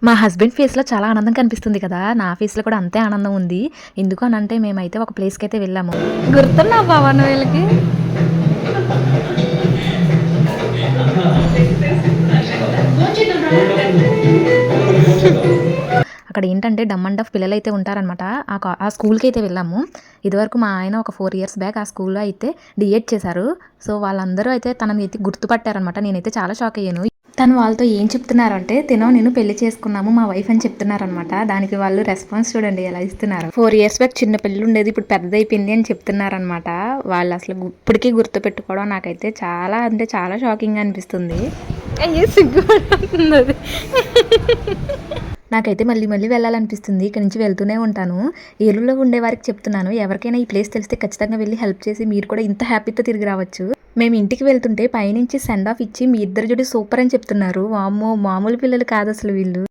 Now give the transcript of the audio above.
మా హస్బెండ్ ఫేస్‌లో చాలా ఆనందం కనిపిస్తుంది కదా! నా ఫేస్‌లో కూడా అంతే ఆనందం ఉంది. ఎందుకు అనంటే మేమైతే ఒక ప్లేస్‌కైతే వెళ్ళాము. గుర్తున్నావా బావ నువ్వు వీళ్ళకి? అక్కడ ఏంటంటే డమ్ అండ్ డఫ్ పిల్లలైతే ఉంటారనమాట. ఆ స్కూల్‌కైతే వెళ్ళాము. ఇదివరకు మా ఆయన ఒక 4 ఇయర్స్ బ్యాక్ ఆ స్కూల్‌లో అయితే డీఎడ్ చేశారు. సో, వాళ్ళందరూ అయితే తనని అయితే గుర్తుపట్టారనమాట. నేనైతే చాలా షాక్ అయ్యాను. తను వాళ్ళతో ఏం చెప్తున్నారంటే, నేను పెళ్లి చేసుకున్నాము మా వైఫ్ అని చెప్తున్నారనమాట. దానికి వాళ్ళు రెస్పాన్స్ చూడండి ఎలా ఇస్తున్నారు. 4 ఇయర్స్ బ్యాక్ చిన్న పిల్ల ఉండేది ఇప్పుడు పెద్దదైపోయింది అని చెప్తున్నారనమాట. వాళ్ళు అసలు ఇప్పటికీ గుర్తుపెట్టుకోవడం నాకైతే చాలా అంటే చాలా షాకింగ్‌గా అనిపిస్తుంది. అయ్యో! సిగ్గుపడిపోతుందది. నాకైతే మళ్ళీ మళ్ళీ వెళ్ళాలనిపిస్తుంది. ఇక్కడి నుంచి వెళ్తూనే ఉంటాను. ఏలూరులో ఉండేవారికి చెప్తున్నాను. ఎవరికైనా ఈ ప్లేస్ తెలిస్తే ఖచ్చితంగా వెళ్లి హెల్ప్ చేసి మీరు కూడా ఇంత హ్యాపీతో తిరిగి రావచ్చు. మేము ఇంటికి వెళ్తుంటే పైనుంచి సెండ్ ఆఫ్ ఇచ్చి మీ ఇద్దరి జోడి సూపర్ అని చెప్తున్నారు. వామ్మో! మామూలు పిల్లలు కాదసలు వీళ్ళు.